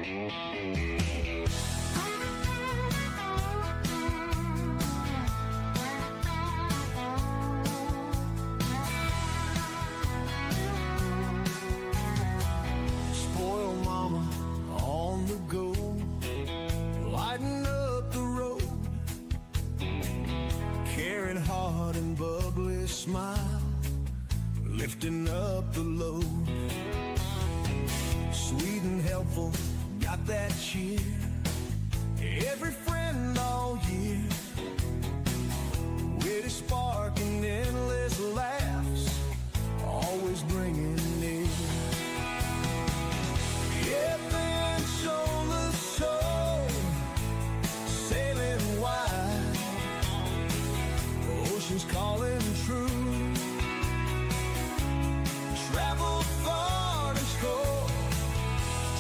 Spoil mama on the go, lighten up the road, carrying hard and bubbly smile, lifting up the load. Sweet and helpful, got that cheer, every friend all year, witty spark and endless laughs, always bringing near. Heaven, shoulder, soul, sailing wide, oceans calling true, travel far and score,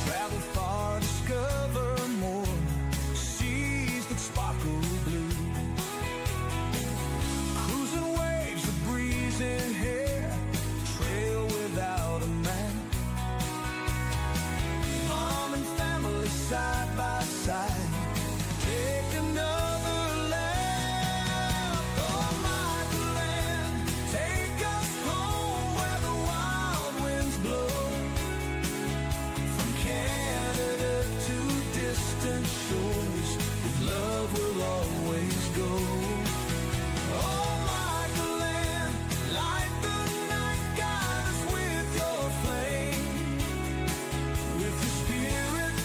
travel far, discover more, seas that sparkle blue, cruising waves, the breeze in hair, trail without a map, mom and family side by side, take another lap. Oh, my land, take us home where the wild winds blow, from Canada to distant shores, with love will always go. Oh, my land, light the night, guide us with your flame, with your spirit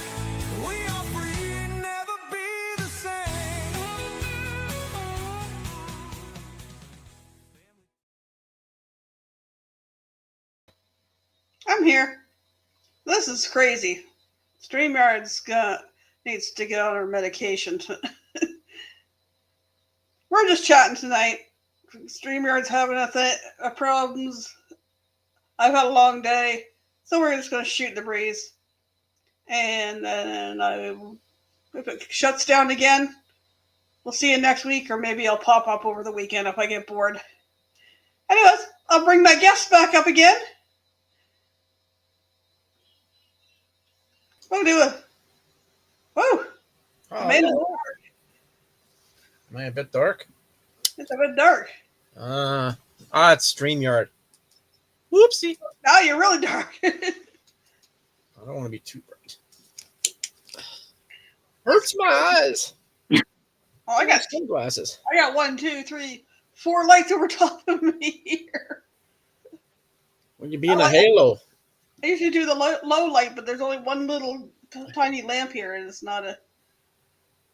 we are free, never be the same. I'm here. This is crazy. Streamyard's needs to get on her medication. We're just chatting tonight. Streamyard's having a problems. I've had a long day, so we're just going to shoot the breeze. And then if it shuts down again, we'll see you next week, or maybe I'll pop up over the weekend if I get bored. Anyways, I'll bring my guests back up again. We'll do it. Whoa! Oh, Made it am dark. I a bit dark? It's a bit dark. It's StreamYard. Whoopsie. Now you're really dark. I don't want to be too bright. Hurts my eyes. Oh, I got sunglasses. 1, 2, 3, 4 lights over top of me here. When you be in a halo. I usually do the low light, but there's only one little tiny lamp here, and it's not a.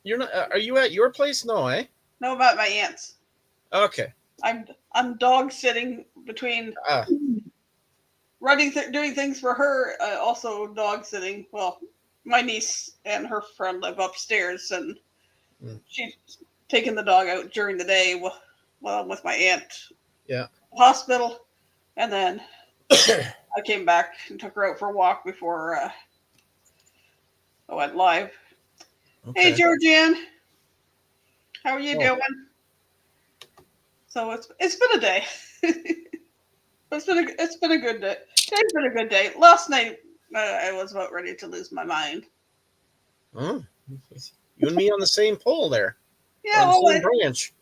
You're not. Are you at your place? No, eh? No, about my aunt's. Okay. I'm dog sitting between doing things for her, also dog sitting. Well, my niece and her friend live upstairs, and she's taking the dog out during the day while I'm with my aunt. Yeah. Hospital, and then I came back and took her out for a walk before I went live. Okay. Hey, Georgianne, how are you doing? So it's been a day. It's been a good day. Today's been a good day. Last night I was about ready to lose my mind. Oh, you and me on the same pole there. Yeah, well, branch.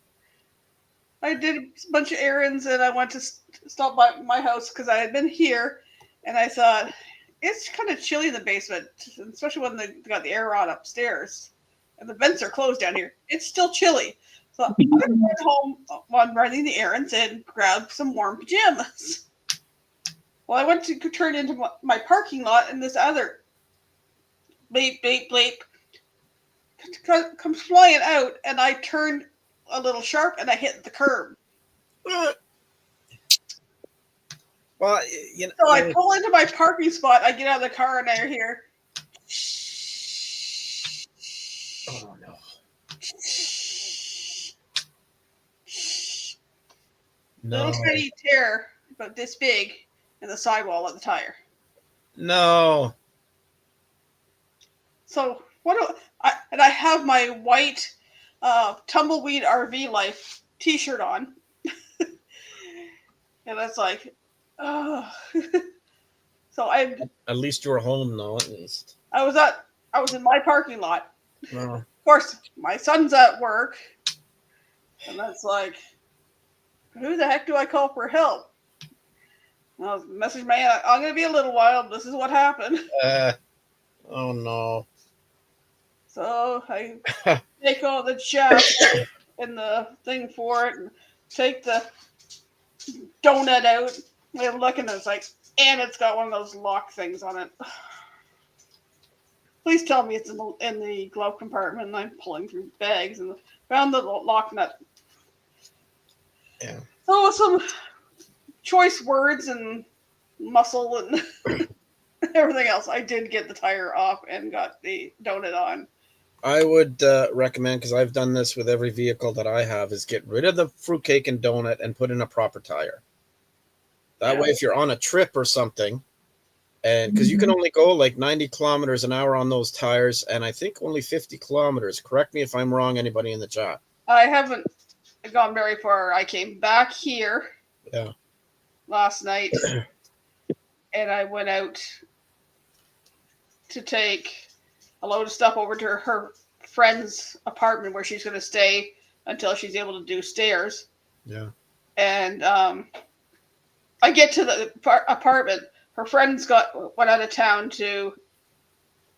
I did a bunch of errands, and I went to stop by my house because I had been here, and I thought it's kind of chilly in the basement, especially when they got the air on upstairs, and the vents are closed down here. It's still chilly. So I went home while running the errands and grabbed some warm pajamas. Well, I went to turn into my parking lot, and this other bleep, bleep, bleep comes flying out, and I turned a little sharp, and I hit the curb. Well, you know. So I pull into my parking spot, I get out of the car, and I hear... Oh, no. No. Little tiny tear, about this big, in the sidewall of the tire. No. So I have my white Tumbleweed RV Life T-shirt on, and it's like, oh. So At least you were home, though. At least I was at I was in my parking lot. No. Of course, my son's at work, and that's like, who the heck do I call for help? And I was message man, I'm gonna be a little while. This is what happened. Oh no. So I take all the chaff and the thing for it, and take the donut out. I'm looking, and it's like, and it's got one of those lock things on it. Please tell me it's in the glove compartment. And I'm pulling through bags and found the lock nut. Yeah. So with some choice words and muscle and everything else, I did get the tire off and got the donut on. I would recommend, because I've done this with every vehicle that I have, is get rid of the fruitcake and donut and put in a proper tire. That way, if you're on a trip or something, and because you can only go like 90 kilometers an hour on those tires, and I think only 50 kilometers. Correct me if I'm wrong, anybody in the chat. I haven't gone very far. I came back here last night, and I went out to take a load of stuff over to her friend's apartment where she's going to stay until she's able to do stairs. Yeah. And I get to the apartment. Her friends went out of town to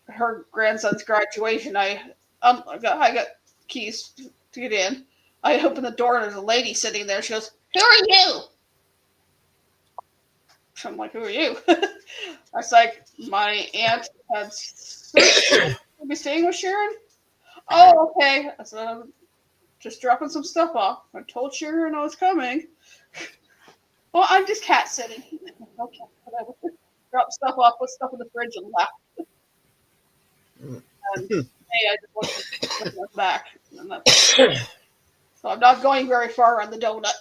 her grandson's graduation. I got keys to get in. I open the door and there's a lady sitting there. She goes, "Who are you?" I'm like, "Who are you?" I was like, "My aunt had be staying with Sharon." "Oh, okay." I said, "I'm just dropping some stuff off. I told Sharon I was coming." "Well, I'm just cat sitting." "Okay, whatever." Dropped stuff off, put stuff in the fridge, and left. And hey, I just wanted to look back. And so I'm not going very far on the donut.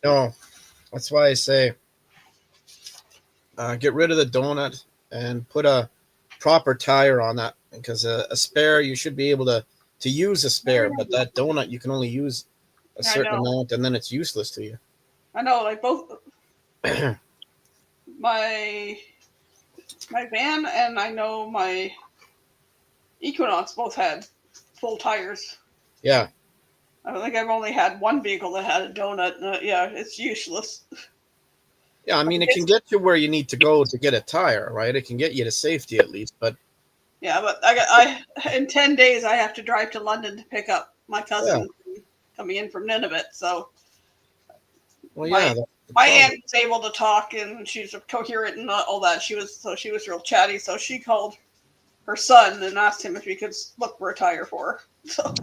No, that's why I say get rid of the donut and put a proper tire on that, because a spare, you should be able to use a spare, but that donut you can only use a certain amount, and then it's useless to you. I know, like both my van and I know my Equinox both had full tires. Yeah. I think I've only had one vehicle that had a donut. It's useless. Yeah, I mean, it can get you where you need to go to get a tire, right? It can get you to safety at least, but yeah, but I in 10 days I have to drive to London to pick up my cousin coming in from Nineveh. So, well, yeah, my aunt was able to talk and she's coherent and all that. She was real chatty. So she called her son and asked him if he could look for a tire for her. So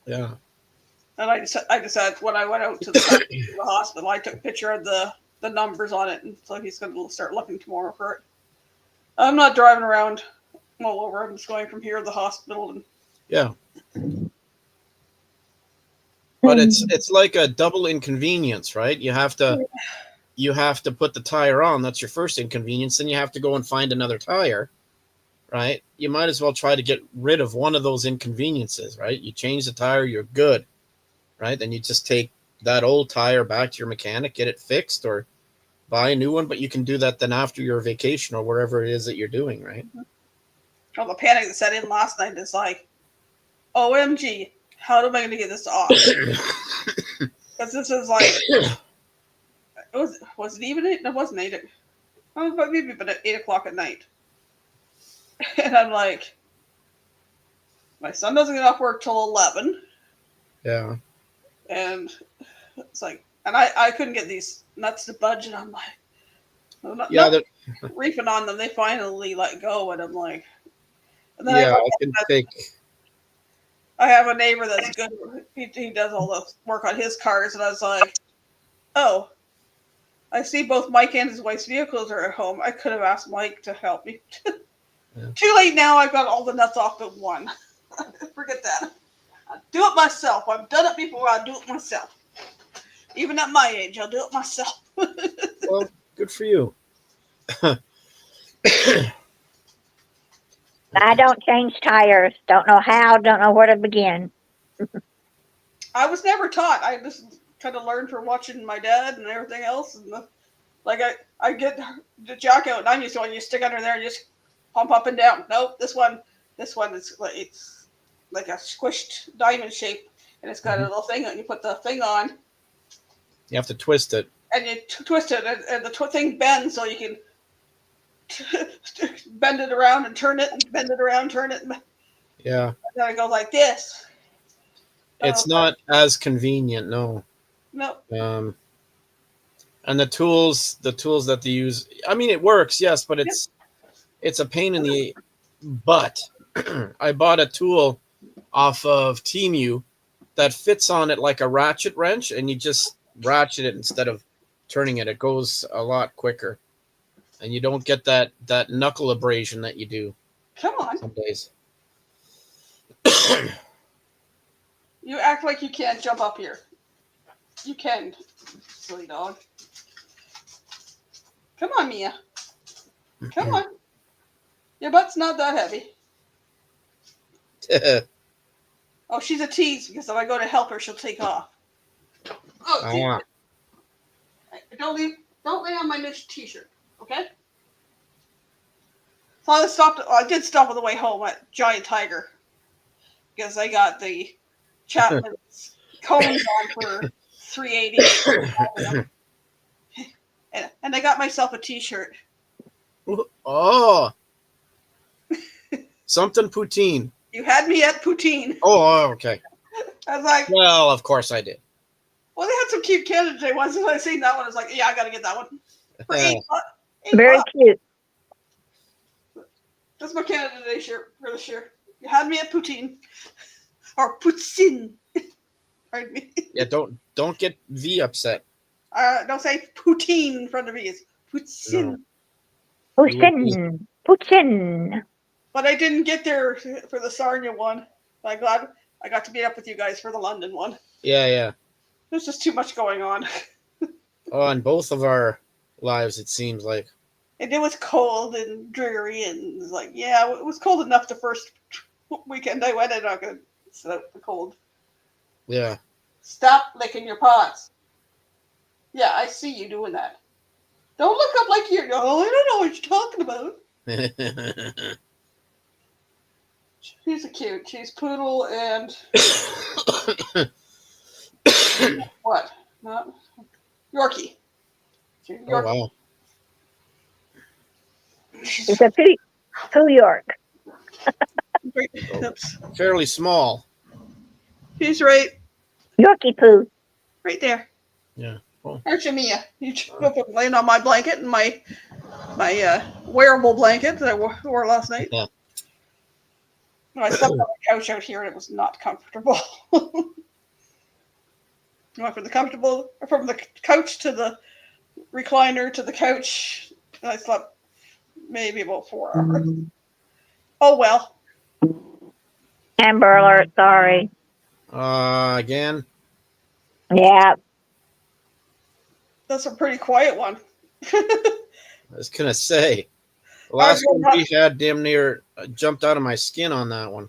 yeah. And I just said when I went out to the hospital, I took a picture of the numbers on it, and so he's going to start looking tomorrow for it. I'm not driving around all over. I'm just going from here to the hospital. And yeah. But it's like a double inconvenience, right? You have to put the tire on. That's your first inconvenience. Then you have to go and find another tire, right? You might as well try to get rid of one of those inconveniences, right? You change the tire, you're good, right? Then you just take that old tire back to your mechanic, get it fixed, or buy a new one. But you can do that then after your vacation or wherever it is that you're doing, right? Well, the panic that set in last night is like, OMG, how am I going to get this off? Because this is like, was it even 8? It wasn't 8. Maybe but at 8 o'clock at night. And I'm like, my son doesn't get off work till 11. Yeah. And it's like, and I couldn't get these nuts to budge, and I'm like, not reefing on them. They finally let go, and I'm like, and then I have a neighbor that's good. He does all the work on his cars, and I was like, oh, I see both Mike and his wife's vehicles are at home. I could have asked Mike to help me. Yeah. Too late now. I've got all the nuts off but one. Forget that. I'll do it myself. I've done it before. I'll do it myself. Even at my age, I'll do it myself. Well, good for you. I don't change tires. Don't know how. Don't know where to begin. I was never taught. I just kind of learned from watching my dad and everything else. And I get the jack out, and I'm used to when you stick under there and just pump up and down. Nope, this one This one is like it's like a squished diamond shape, and it's got a little thing. And you put the thing on, You have to twist it. and you twist it, and the thing bends so you can bend it around and turn it, and bend it around, turn it, and Yeah. then it goes like this. It's not as convenient, no. No. And the tools that they use, I mean, it works, yes, but it's a pain in the butt. I bought a tool off of Temu that fits on it like a ratchet wrench, and you just ratchet it instead of turning it. It goes a lot quicker, and you don't get that knuckle abrasion that you do Come on. some days. You act like you can't jump up here. You can, silly dog. Come on, Mia. Come on. Your butt's not that heavy. Oh, she's a tease because if I go to help her, she'll take off. Oh, don't lay on my new t-shirt, okay? So I did stop on the way home at Giant Tiger because I got the Chapman's cones on for $3.80, and I got myself a t-shirt. Oh, something poutine. You had me at poutine. Oh, okay. I was like, Well, of course I did. well, they had some cute Canada Day ones, and I seen that one. I was like, yeah, I got to get that one for $8. Very cute. That's my Canada Day shirt for this year. You had me at poutine or poutine. Pardon me. Yeah, don't get V upset. Don't say poutine in front of me. It's poutine. No. Putin. Putin. But I didn't get there for the Sarnia one. I'm glad I got to meet up with you guys for the London one. Yeah. There's just too much going on. Oh, in both of our lives, it seems like. And it was cold and dreary, and it was like, yeah, it was cold enough the first weekend I went. I'm not going to sit out the cold. Yeah. Stop licking your paws. Yeah, I see you doing that. Don't look up like you're, oh, I don't know what you're talking about. She's a cute. She's poodle and what? Not Yorkie. She's Oh, Yorkie. wow. It's a Pooh York. Oops. Fairly small. She's right Yorkie Pooh. there. Yeah. Cool. Aren't you, Mia? You laying on my blanket and my wearable blanket that I wore last night. Yeah. No, I slept on the couch out here and it was not comfortable. I went from the couch to the recliner to the couch, and I slept maybe about 4 hours. Oh well. Amber Alert, sorry. Again. Yeah. That's a pretty quiet one. I was gonna say, the last one we had damn near jumped out of my skin on that one.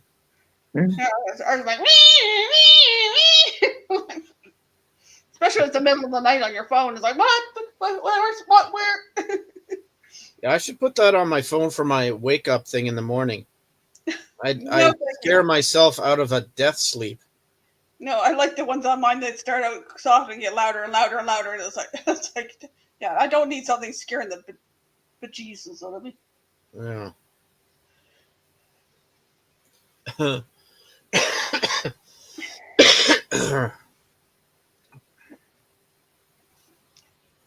I was like, especially at the middle of the night on your phone. It's like, what? Where? Yeah, I should put that on my phone for my wake up thing in the morning. I No, scare myself out of a death sleep. No, I like the ones on mine that start out soft and get louder and louder and louder. And it's like, yeah, I don't need something scaring the bejesus out of me. Yeah.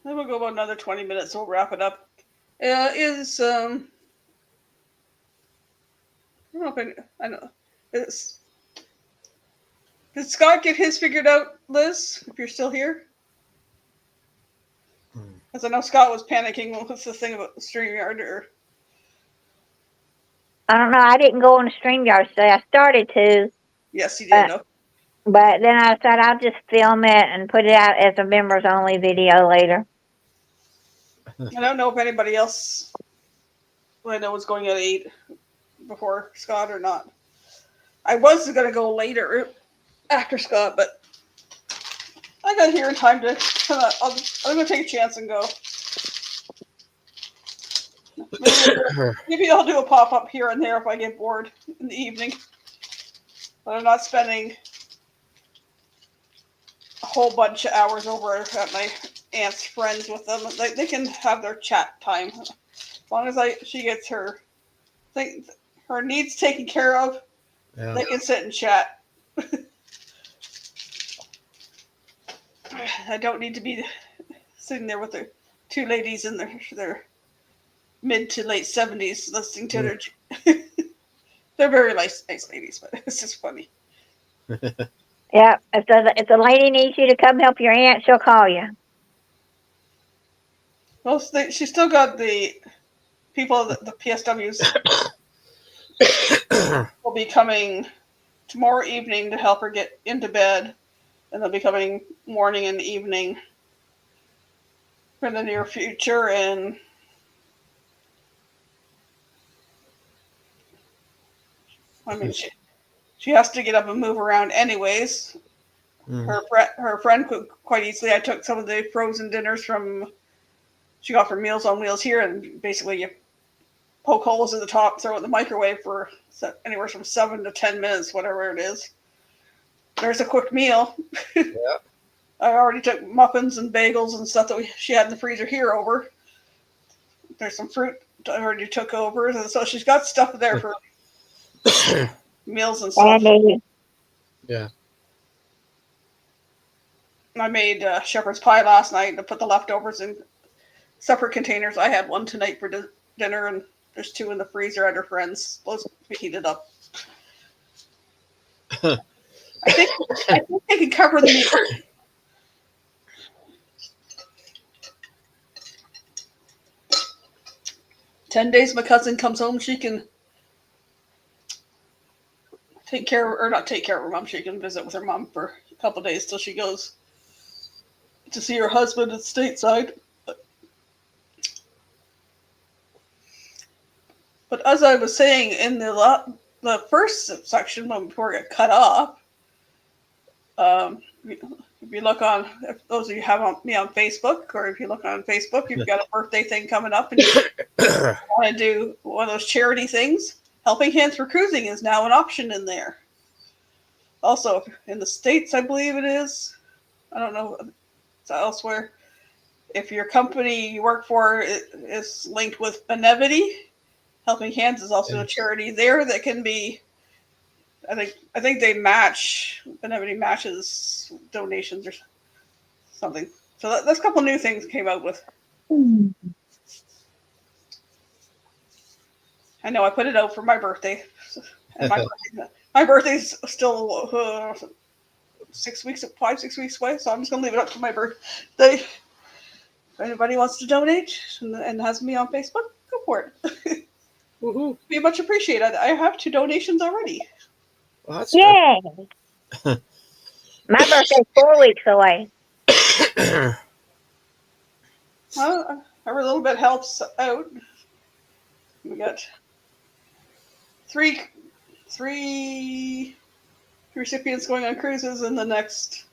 Then we'll go about another 20 minutes. So we'll wrap it up. I don't know if I know. Did Scott get his figured out, Liz? If you're still here, because I know Scott was panicking. What's the thing about Streamyard? Or I don't know. I didn't go on the Streamyard today. I started to, yes, he did. but then I thought I'll just film it and put it out as a members only video later. I don't know if anybody else I know was going at 8 before Scott or not. I was going to go later after Scott, but I got here in time to. I'm going to take a chance and go. Maybe I'll do a pop up here and there if I get bored in the evening. But I'm not spending a whole bunch of hours over at my aunt's friends with them. They can have their chat time as long as she gets her needs taken care of. Yeah. They can sit and chat. I don't need to be sitting there with the two ladies in their mid to late 70s listening to their. They're very nice ladies, but it's just funny. Yeah, if the lady needs you to come help your aunt, she'll call you. Well, she still got the people, the PSWs will be coming tomorrow evening to help her get into bed, and they'll be coming morning and evening for the near future. And I mean, she has to get up and move around anyways. Her friend could quite easily. I took some of the frozen dinners she got from Meals on Wheels here, and basically you poke holes in the top, throw it in the microwave for anywhere from 7 to 10 minutes, whatever it is. There's a quick meal. Yeah. I already took muffins and bagels and stuff that she had in the freezer here over. There's some fruit I already took over, so she's got stuff there for meals and stuff. Yeah. I made shepherd's pie last night to put the leftovers in separate containers. I had one tonight for dinner, and there's 2 in the freezer at her friends. Those will be heated up. I think they can cover the meal. "10 days my cousin comes home, she can not take care of her mom. She can visit with her mom for a couple of days till she goes to see her husband at stateside." But as I was saying in the first section before it got cut off, if you look on, if those of you have me on Facebook, or if you look on Facebook, you've got a birthday thing coming up, and you want to do one of those charity things. Helping Hands for Cruising is now an option in there. Also, in the States, I believe it is. I don't know if it's elsewhere. If your company you work for is linked with Benevity, Helping Hands is also a charity there that can be. I think they match. Benevity matches donations or something. So that's a couple new things came out with. I know I put it out for my birthday, and my birthday's still 6 weeks away. So I'm just gonna leave it up to my birthday. If anybody wants to donate and has me on Facebook, go for it. Woohoo! Be much appreciated. I have 2 donations already. Well, that's Yay! My birthday's 4 weeks away. Well, every little bit helps out. We got three recipients going on cruises in the next,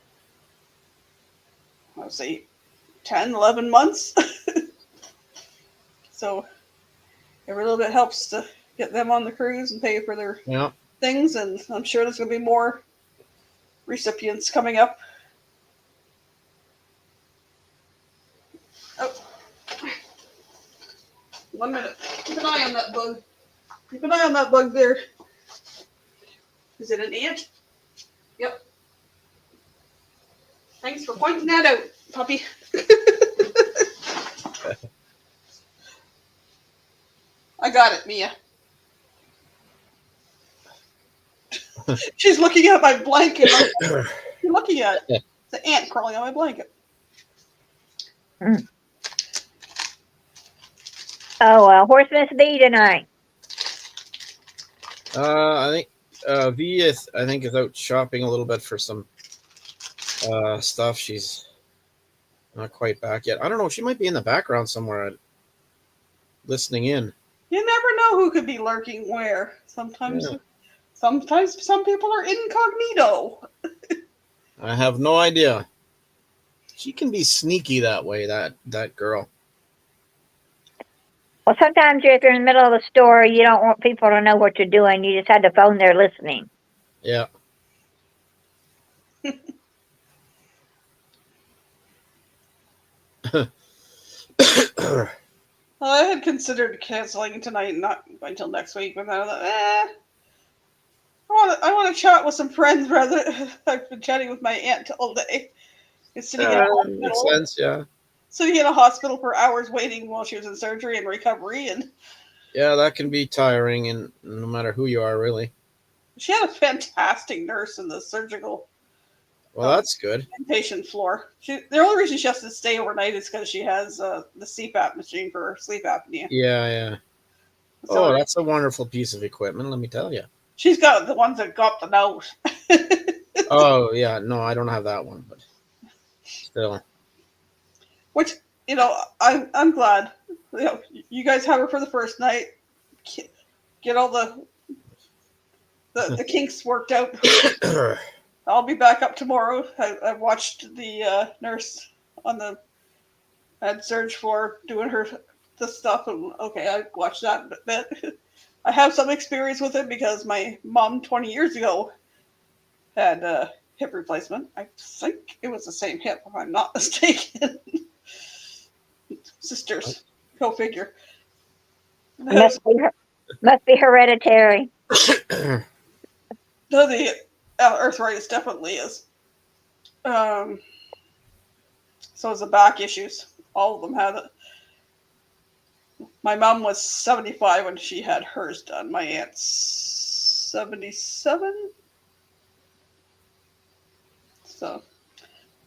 let's see, 10, 11 months. So every little bit helps to get them on the cruise and pay for their things, and I'm sure there's going to be more recipients coming up. Oh, 1 minute. Keep an eye on that bug. Keep an eye on that bug there. Is it an ant? Yep. Thanks for pointing that out, puppy. I got it, Mia. She's looking at my blanket. You're looking at it. It's an ant crawling on my blanket. Oh, where's Miss B tonight? I think V is out shopping a little bit for some stuff. She's not quite back yet. I don't know. She might be in the background somewhere, listening in. You never know who could be lurking where. Sometimes some people are incognito. I have no idea. She can be sneaky that way. That girl. Well, sometimes if you're in the middle of a store, you don't want people to know what you're doing. You just have the phone there listening. Yeah. I had considered canceling tonight and not going until next week, but then I thought, I want to chat with some friends rather. I've been chatting with my aunt all day. It's sitting in a Makes hospital, sense. Yeah. sitting in a hospital for hours waiting while she was in surgery and recovery, and Yeah, that can be tiring, and no matter who you are, really. she had a fantastic nurse in the surgical Well, that's good. inpatient floor. The only reason she has to stay overnight is because she has the CPAP machine for her sleep apnea. Yeah, yeah. So Oh, that's a wonderful piece of equipment, let me tell you. she's got the ones that got the nose. Oh, yeah. No, I don't have that one, but still. Which, I'm glad. You guys have her for the first night. Get all the kinks worked out. I'll be back up tomorrow. I watched the nurse on the med surge floor doing the stuff, and okay, I watched that. But I have some experience with it because my mom 20 years ago had a hip replacement. I think it was the same hip, if I'm not mistaken. Sisters, go figure. Must be hereditary. No, the arthritis definitely is. So it's the back issues. All of them had it. My mom was 75 when she had hers done. My aunt's 77. So a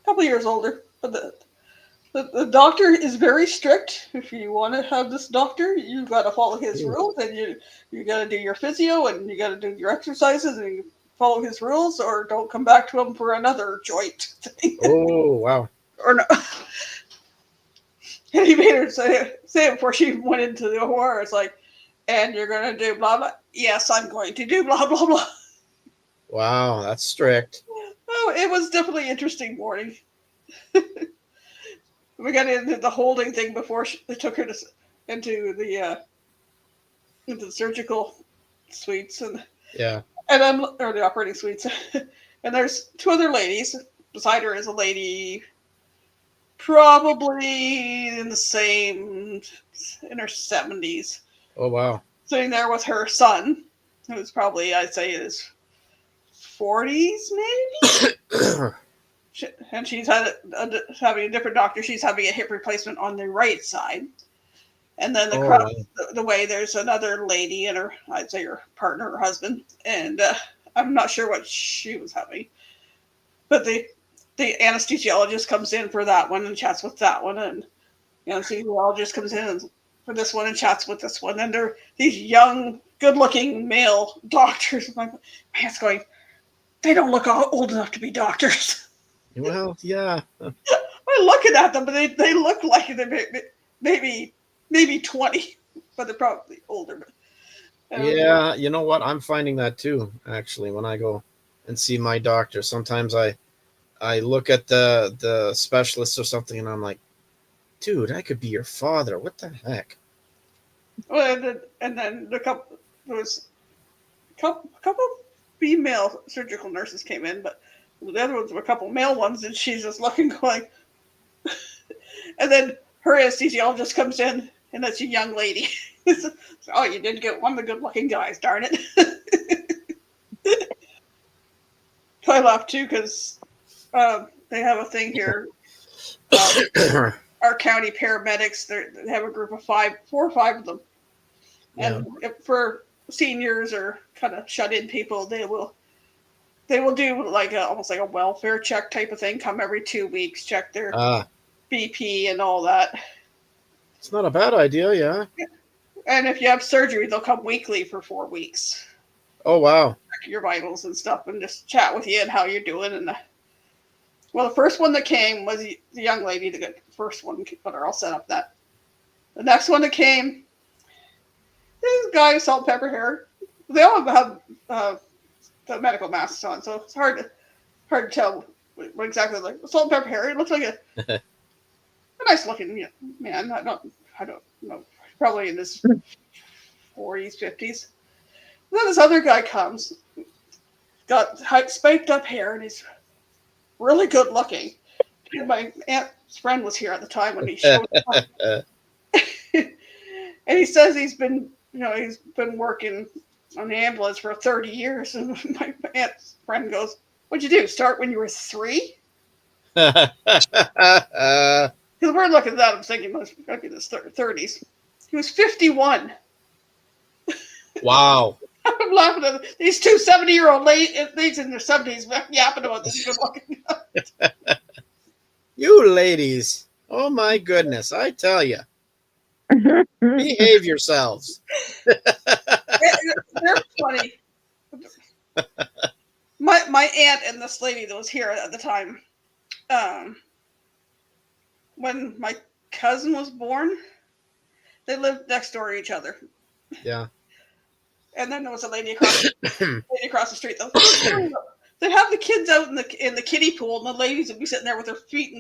couple years older. But the doctor is very strict. If you want to have this doctor, you've got to follow his rules, and you got to do your physio, and you got to do your exercises, and you follow his rules, or don't come back to him for another joint thing. Oh, wow. Or no. And he made her say it before she went into the OR. It's like, and you're going to do blah, blah. Yes, I'm going to do blah, blah, blah. Wow, that's strict. Oh, it was definitely an interesting morning. We got into the holding thing before they took her into the surgical suites and Yeah. or the operating suites. And there's two other ladies. Beside her is a lady probably in her 70s, Oh, wow. sitting there with her son, who's probably, I'd say, in his 40s, maybe. And she's having a different doctor. She's having a hip replacement on the right side. And then across the way, there's another lady and I'd say her partner, her husband. And I'm not sure what she was having. But the anesthesiologist comes in for that one and chats with that one. And the anesthesiologist comes in for this one and chats with this one. And they're these young, good-looking male doctors. My man's going, they don't look old enough to be doctors. Well, yeah. I'm looking at them, but they look like they're maybe 20, but they're probably older. Yeah, you know what? I'm finding that too, actually, when I go and see my doctor. Sometimes I look at the specialist or something, and I'm like, dude, I could be your father. What the heck? Well, and then there was a couple female surgical nurses came in, but the other ones were a couple male ones, and she's just looking, going. And then her anesthesiologist comes in, and that's a young lady. Oh, you did get one of the good-looking guys, darn it. I laughed too because they have a thing here. Our county paramedics, they have a group of 4 or 5 of them, and for seniors or kind of shut-in people, they will do like almost like a welfare check type of thing. Come every 2 weeks, check their BP and all that. It's not a bad idea, yeah. And if you have surgery, they'll come weekly for 4 weeks. Oh, wow. Check your vitals and stuff and just chat with you and how you're doing. And the first one that came was the young lady, the first one, got her all set up that. The next one that came, this guy with salt and pepper hair. They all have the medical masks on, so it's hard to tell what exactly like salt and pepper hair. It looks like a nice looking man. I don't know probably in his 40s, 50s. And then this other guy comes, got spiked up hair, and he's really good looking. And my aunt's friend was here at the time when he showed up. And he says he's been working on the ambulance for 30 years. And my aunt's friend goes, "What'd you do? Start when you were 3?" Because we're looking at that, I'm thinking he must be in his 30s. He was 51. Wow. I'm laughing at these two 70-year-old ladies in their 70s yapping about this good looking guy. You ladies. Oh my goodness. I tell you. Behave yourselves. They're funny. My aunt and this lady that was here at the time, when my cousin was born, they lived next door to each other. Yeah. And then there was a lady across the street. They'd have the kids out in the kiddie pool, and the ladies would be sitting there with their feet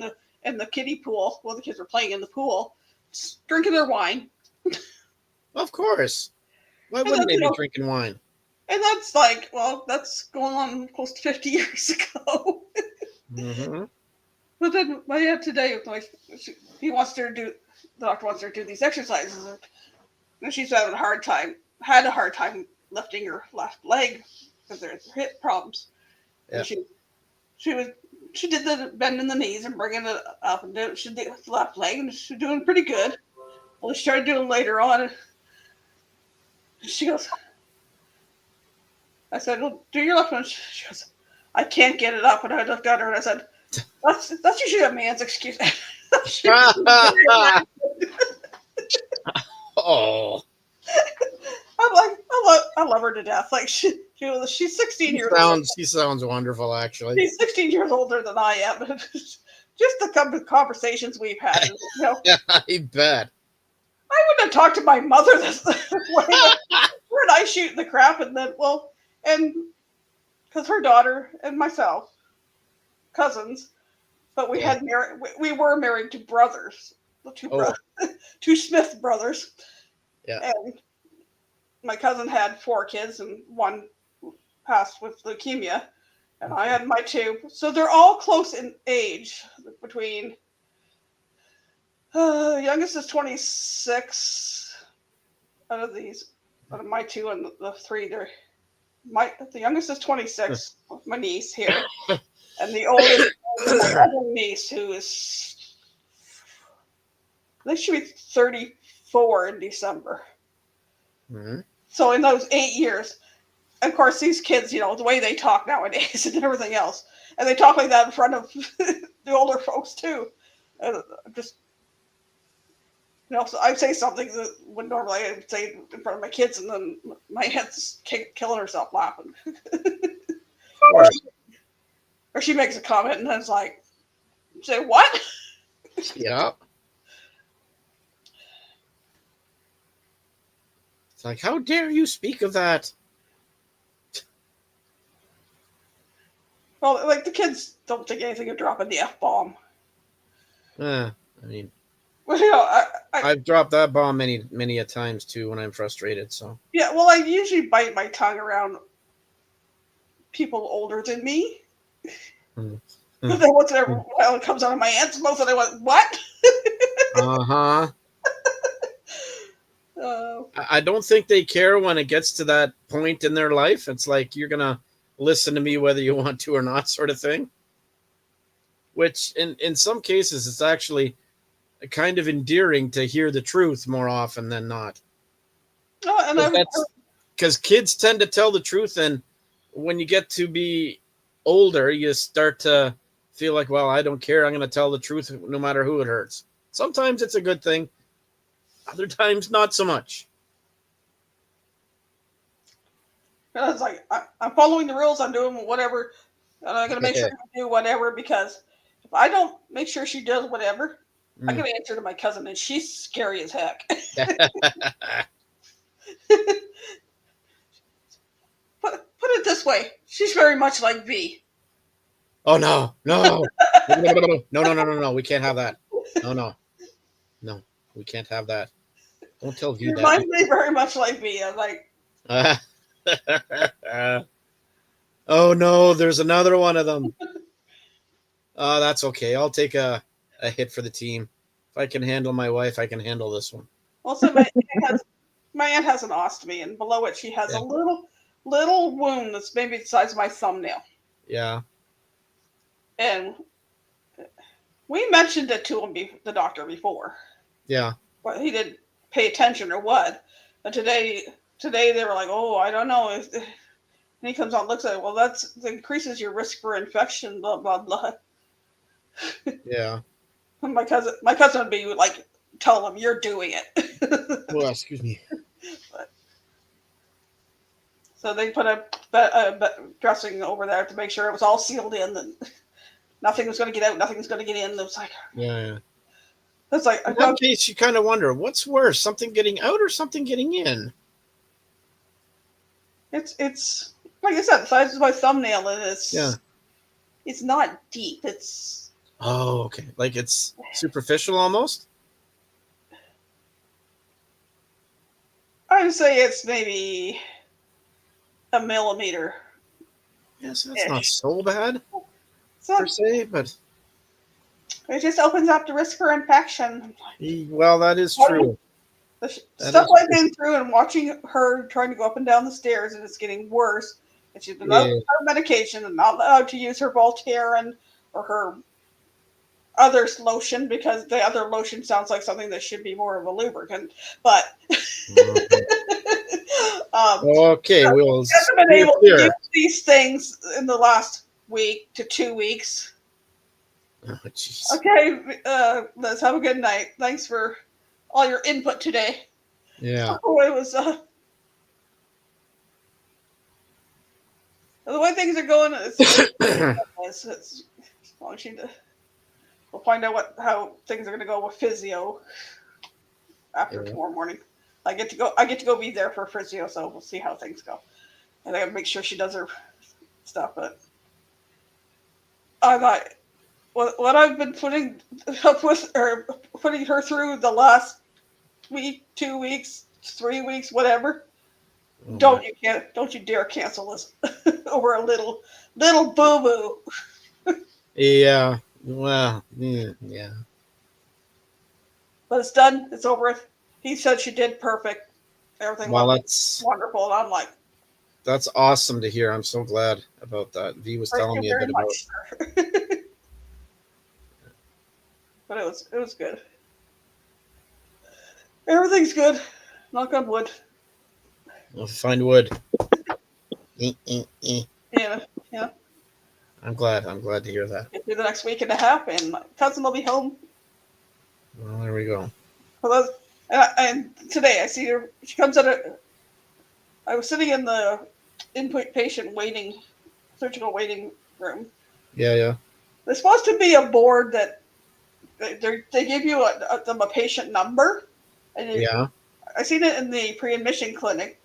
in the kiddie pool while the kids were playing in the pool, drinking their wine. Of course. Why wouldn't they be drinking wine? And that's like, well, that's going on close to 50 years ago. Mm-hmm. But then my aunt today, the doctor wants her to do these exercises, and she's had a hard time lifting her left leg because there's hip problems. Yeah. And she did the bending the knees and bringing it up and down. She did the left leg, and she's doing pretty good. Well, she started doing later on, and she goes, I said, "Well, do your left one." She goes, "I can't get it up." And I looked at her and I said, That's usually a man's excuse. Oh. I'm like, I love her to death. Like she's 16 years old. She sounds wonderful, actually. She's 16 years older than I am. Just the conversations we've had. Yeah, I bet. I wouldn't have talked to my mother this way. Where'd I shoot the crap? And then, because her daughter and myself, cousins, but we were married to brothers, two Smith brothers. Yeah. And my cousin had 4 kids, and one passed with leukemia, and I had my 2. So they're all close in age. Between the youngest is 26. Out of my 2 and the 3, the youngest is 26. My niece here, and the oldest is my other niece, who is, I think she'll be 34 in December. Mm-hmm. So in those 8 years, of course, these kids, the way they talk nowadays and everything else, and they talk like that in front of the older folks too. Just, so I say something that would normally I would say in front of my kids, and then my head's killing herself laughing. Or she makes a comment, and then it's like, say what? Yeah. It's like, how dare you speak of that? Well, like the kids don't think anything of dropping the F-bomb. I mean, well, I've dropped that bomb many a times too when I'm frustrated. So yeah, well, I usually bite my tongue around people older than me. Mm. But then once in a while it comes out of my aunt's mouth, and I went, "What?" Uh-huh. I don't think they care when it gets to that point in their life. It's like, you're gonna listen to me whether you want to or not, sort of thing. Which in some cases it's actually kind of endearing to hear the truth more often than not. Because kids tend to tell the truth, and when you get to be older, you start to feel like, well, I don't care. I'm going to tell the truth no matter who it hurts. Sometimes it's a good thing. Other times, not so much. It's like, I'm following the rules. I'm doing whatever. And I'm going to make sure I do whatever, because if I don't make sure she does whatever, I give an answer to my cousin, and she's scary as heck. Put it this way. She's very much like V. Oh, no. No, we can't have that. No, we can't have that. Don't tell It you reminds me very much like me. I'm like, that. Oh no, there's another one of them. Oh, that's okay. I'll take a hit for the team. If I can handle my wife, I can handle this one. also my aunt has an ostomy, and below it she has Yeah. a little wound that's maybe the size of my thumbnail. Yeah. And we mentioned it to him, the doctor, before. Yeah. But he didn't pay attention or what. But today they were like, oh, I don't know. And he comes out and looks at it. Well, that increases your risk for infection, blah, blah, blah. Yeah. And my cousin would be like, tell him you're doing it. Well, excuse me. So they put a dressing over there to make sure it was all sealed in. That nothing was going to get out, nothing was going to get in. It was like, Yeah. it's like, In that case, you kind of wonder what's worse, something getting out or something getting in. it's like I said, the size of my thumbnail, and it's not deep. It's okay, like it's superficial almost. I would say it's maybe a millimeter. Yes, that's not so bad So per se, but it just opens up the risk for infection. well, that is true. The That stuff is I've been through and watching her trying to go up and down the stairs, and it's getting worse. And she's been on her medication and not allowed to use her Voltaren or her other lotion, because the other lotion sounds like something that should be more of a lubricant. But Okay, we'll. I haven't been able to use these things in the last week to 2 weeks. Oh, jeez. Okay, Liz, have a good night. Thanks for all your input today. Yeah. Oh, it was the way things are going. It's launching to. We'll find out how things are going to go with physio after tomorrow morning. I get to go be there for physio, so we'll see how things go. And I got to make sure she does her stuff. But I thought what I've been putting up with, or putting her through the last week, 2 weeks, 3 weeks, whatever. Don't you dare cancel this over a little boo boo. Yeah. Well. Yeah. But it's done. It's over with. He said she did perfect. Everything was wonderful. And I'm like, that's awesome to hear. I'm so glad about that. V was telling me a bit about it. But it was good. Everything's good. Knock on wood. We'll find wood. Yeah. I'm glad to hear that. Get through the next week and a half, and my cousin will be home. Well, there we go. And today I see her. She comes out. I was sitting in the inpatient surgical waiting room. Yeah. There's supposed to be a board that they give you a patient number. And I seen it in the pre-admission clinic.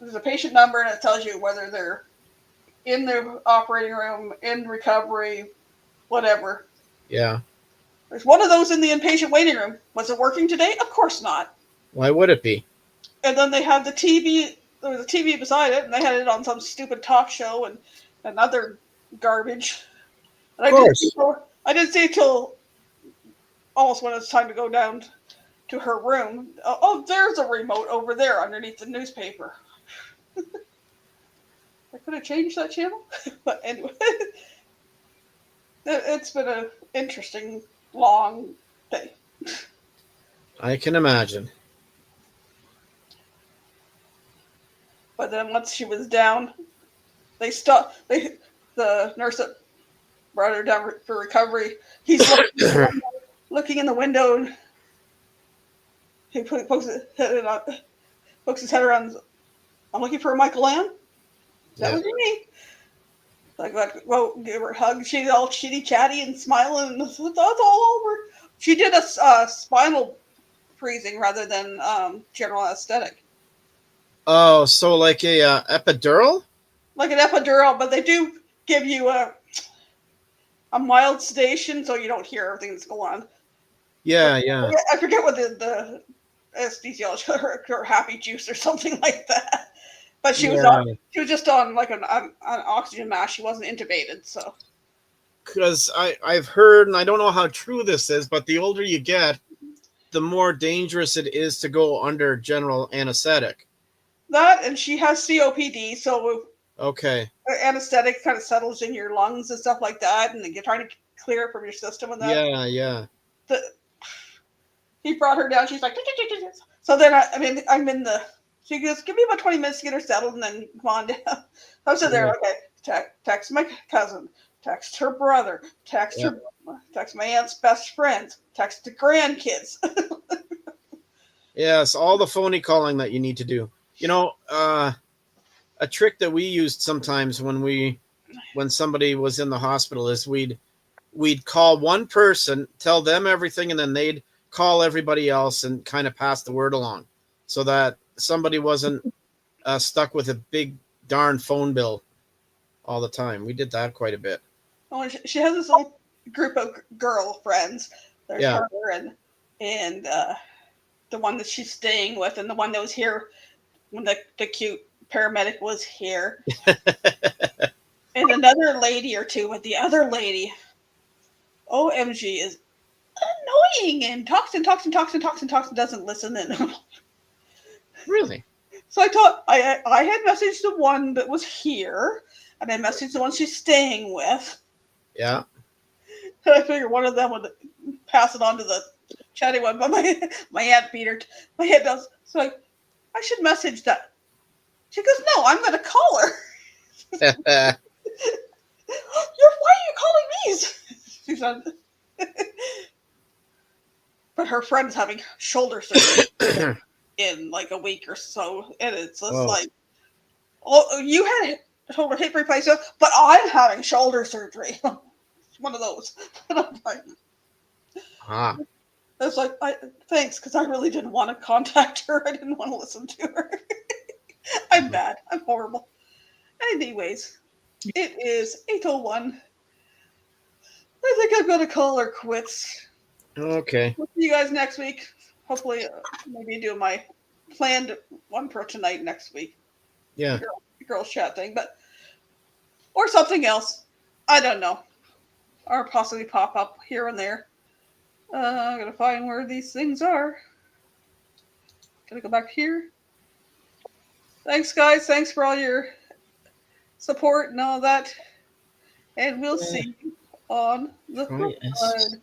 There's a patient number, and it tells you whether they're in the operating room, in recovery, whatever. Yeah. There's one of those in the inpatient waiting room. Was it working today? Of course not. Why would it be? And then they had the TV. There was a TV beside it, and they had it on some stupid talk show and other garbage. And I didn't see it till almost when it was time to go down to her room. Oh, there's a remote over there underneath the newspaper. I could have changed that channel, but anyway, it's been an interesting, long day. I can imagine. But then once she was down, the nurse that brought her down for recovery, he's looking in the window, and he pokes his head around. I'm looking for Michael Ann. That was me. Like, well, give her a hug. She's all chitty chatty and smiling. That's all over. She did a spinal freezing rather than general anesthetic. Oh, so like a epidural? Like an epidural, but they do give you a mild sedation so you don't hear everything that's going on. Yeah. I forget what anesthesiology, her happy juice or something like that. But she was Yeah. she was just on like an oxygen mask. She wasn't intubated, so. Because I've heard, and I don't know how true this is, but the older you get, the more dangerous it is to go under general anesthetic. That, and she has COPD, so Okay. anesthetic kind of settles in your lungs and stuff like that, and you're trying to clear it from your system and that. Yeah, yeah. He brought her down. She's like, so then I'm in the. She goes, give me about 20 minutes to get her settled, and then come on down. I was there. Okay, text my cousin, text her brother, text my aunt's best friends, text the grandkids. Yes, all the phony calling that you need to do. You know, a trick that we used sometimes when somebody was in the hospital is we'd call one person, tell them everything, and then they'd call everybody else and kind of pass the word along, so that somebody wasn't stuck with a big darn phone bill all the time. We did that quite a bit. Oh, she has this little group of girlfriends. There's her and the one that she's staying with, and the one that was here when the cute paramedic was here, and another lady or two. But the other lady, OMG, is annoying and talks and doesn't listen. And Really? so I had messaged the one that was here, and I messaged the one she's staying with. Yeah. And I figured one of them would pass it on to the chatty one, but my aunt beat her. My aunt does. So I should message that. She goes, no, I'm going to call her. Why are you calling me? She said. But her friend's having shoulder surgery in like a week or so, and it's just like, oh, you had shoulder hip replacement, but I'm having shoulder surgery. One of those. And I'm like, it's like, thanks, because I really didn't want to contact her. I didn't want to listen to her. I'm bad. I'm horrible. Anyways, it is 8:01. I think I'm going to call her quits. Okay. We'll see you guys next week. Hopefully, maybe do my planned one for tonight next week. Yeah. Girls chat thing, or something else. I don't know. Or possibly pop up here and there. I'm going to find where these things are. Gonna go back here. Thanks, guys. Thanks for all your support and all that. And we'll see you on the flip side.